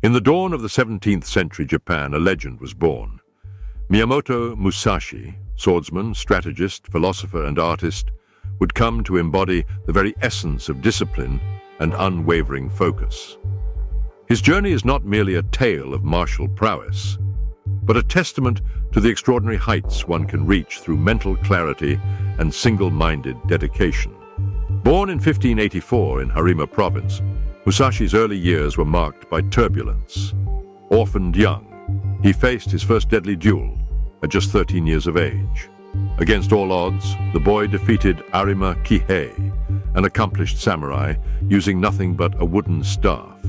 In the dawn of the 17th century Japan, a legend was born. Miyamoto Musashi, swordsman, strategist, philosopher, and artist, would come to embody the very essence of discipline and unwavering focus. His journey is not merely a tale of martial prowess, but a testament to the extraordinary heights one can reach through mental clarity and single-minded dedication. Born in 1584 in Harima Province, Musashi's early years were marked by turbulence. Orphaned young, he faced his first deadly duel at just 13 years of age. Against all odds, the boy defeated Arima Kihei, an accomplished samurai, using nothing but a wooden staff.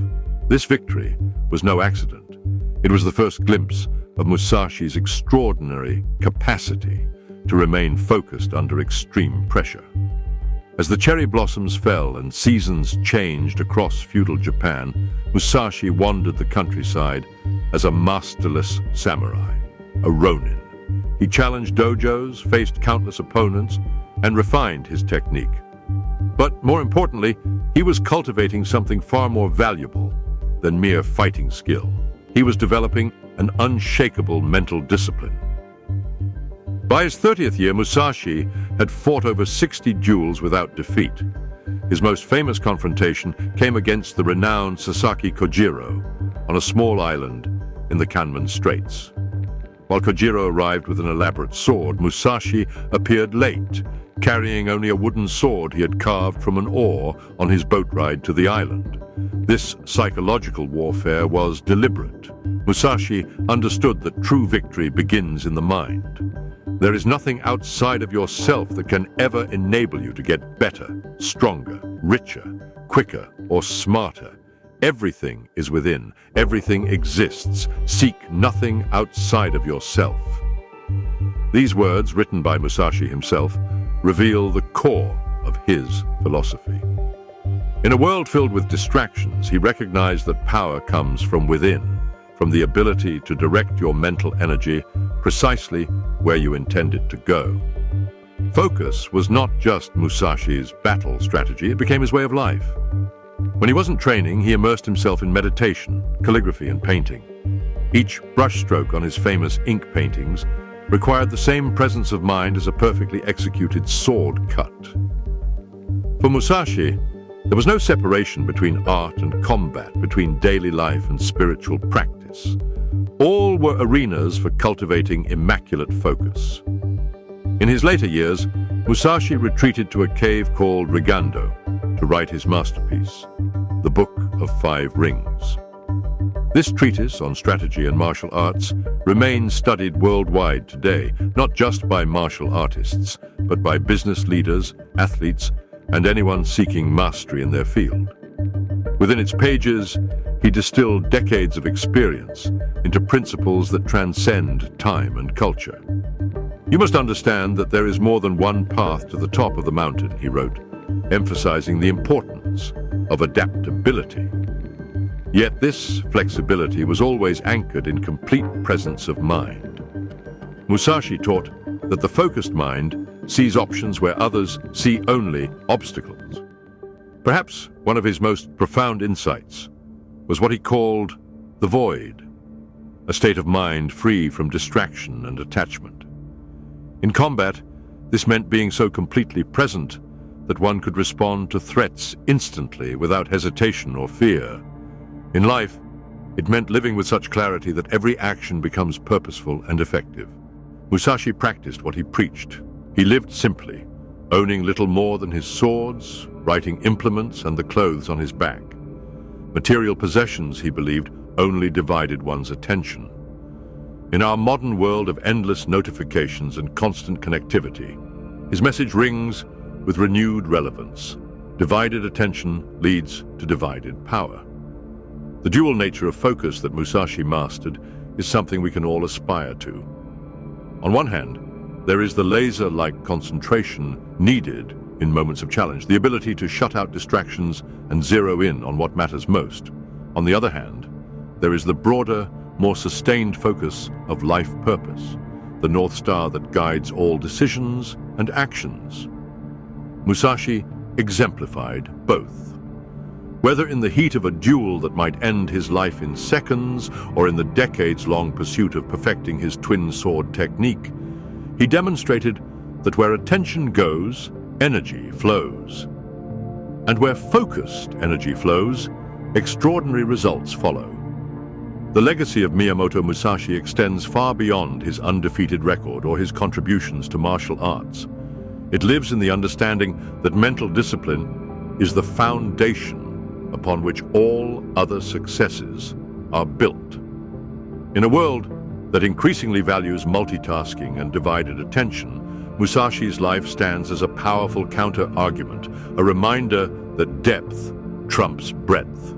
This victory was no accident. It was the first glimpse of Musashi's extraordinary capacity to remain focused under extreme pressure. As the cherry blossoms fell and seasons changed across feudal Japan, Musashi wandered the countryside as a masterless samurai, a ronin. He challenged dojos, faced countless opponents, and refined his technique. But more importantly, he was cultivating something far more valuable than mere fighting skill. He was developing an unshakable mental discipline. By his 30th year, Musashi had fought over 60 duels without defeat. His most famous confrontation came against the renowned Sasaki Kojiro on a small island in the Kanman Straits. While Kojiro arrived with an elaborate sword, Musashi appeared late, carrying only a wooden sword he had carved from an oar on his boat ride to the island. This psychological warfare was deliberate. Musashi understood that true victory begins in the mind. There is nothing outside of yourself that can ever enable you to get better, stronger, richer, quicker, or smarter. Everything is within. Everything exists. Seek nothing outside of yourself. These words, written by Musashi himself, reveal the core of his philosophy. In a world filled with distractions, he recognized that power comes from within, from the ability to direct your mental energy precisely where you intend it to go. Focus was not just Musashi's battle strategy, it became his way of life. When he wasn't training, he immersed himself in meditation, calligraphy, and painting. Each brushstroke on his famous ink paintings required the same presence of mind as a perfectly executed sword cut. For Musashi, there was no separation between art and combat, between daily life and spiritual practice. All were arenas for cultivating immaculate focus. In his later years, Musashi retreated to a cave called Rigando to write his masterpiece, the Book of Five Rings. This treatise on strategy and martial arts remains studied worldwide today, not just by martial artists, but by business leaders, athletes, and anyone seeking mastery in their field. Within its pages, he distilled decades of experience into principles that transcend time and culture. You must understand that there is more than one path to the top of the mountain, he wrote, emphasizing the importance of adaptability. Yet this flexibility was always anchored in complete presence of mind. Musashi taught that the focused mind sees options where others see only obstacles. Perhaps one of his most profound insights was what he called the void, a state of mind free from distraction and attachment. In combat, this meant being so completely present that one could respond to threats instantly without hesitation or fear. In life, it meant living with such clarity that every action becomes purposeful and effective. Musashi practiced what he preached. He lived simply, owning little more than his swords, writing implements, and the clothes on his back. Material possessions, he believed, only divided one's attention. In our modern world of endless notifications and constant connectivity, his message rings with renewed relevance. Divided attention leads to divided power. The dual nature of focus that Musashi mastered is something we can all aspire to. On one hand, there is the laser-like concentration needed in moments of challenge, the ability to shut out distractions and zero in on what matters most. On the other hand, there is the broader, more sustained focus of life purpose, the North Star that guides all decisions and actions. Musashi exemplified both. Whether in the heat of a duel that might end his life in seconds, or in the decades-long pursuit of perfecting his twin sword technique, he demonstrated that where attention goes, energy flows. And where focused energy flows, extraordinary results follow. The legacy of Miyamoto Musashi extends far beyond his undefeated record or his contributions to martial arts. It lives in the understanding that mental discipline is the foundation upon which all other successes are built. In a world that increasingly values multitasking and divided attention, Musashi's life stands as a powerful counter-argument, a reminder that depth trumps breadth.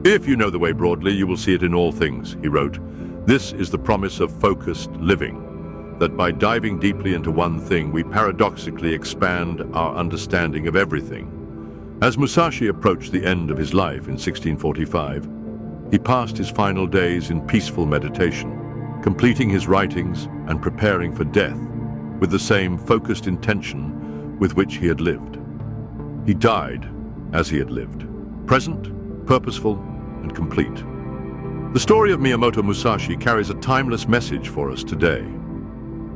"If you know the way broadly, you will see it in all things," he wrote. "This is the promise of focused living, that by diving deeply into one thing, we paradoxically expand our understanding of everything." As Musashi approached the end of his life in 1645, he passed his final days in peaceful meditation, completing his writings and preparing for death with the same focused intention with which he had lived. He died as he had lived, present, purposeful, and complete. The story of Miyamoto Musashi carries a timeless message for us today.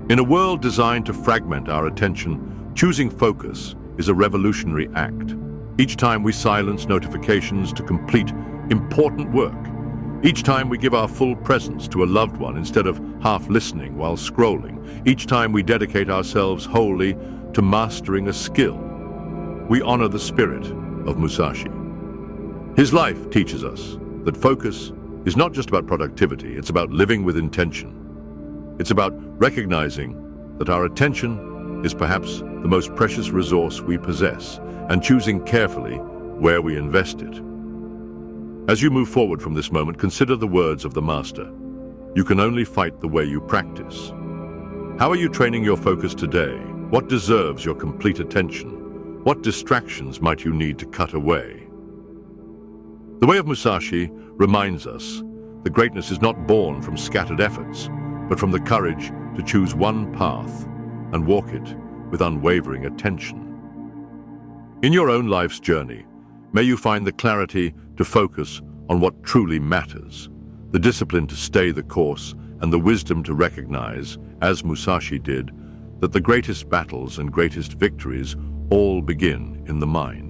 In a world designed to fragment our attention, choosing focus is a revolutionary act. Each time we silence notifications to complete important work, each time we give our full presence to a loved one instead of half listening while scrolling, each time we dedicate ourselves wholly to mastering a skill, we honor the spirit of Musashi. His life teaches us that focus is not just about productivity, it's about living with intention. It's about recognizing that our attention is perhaps the most precious resource we possess, and choosing carefully where we invest it. As you move forward from this moment, consider the words of the Master. You can only fight the way you practice. How are you training your focus today? What deserves your complete attention? What distractions might you need to cut away? The way of Musashi reminds us that greatness is not born from scattered efforts, but from the courage to choose one path and walk it with unwavering attention. In your own life's journey, may you find the clarity to focus on what truly matters, the discipline to stay the course, and the wisdom to recognize, as Musashi did, that the greatest battles and greatest victories all begin in the mind.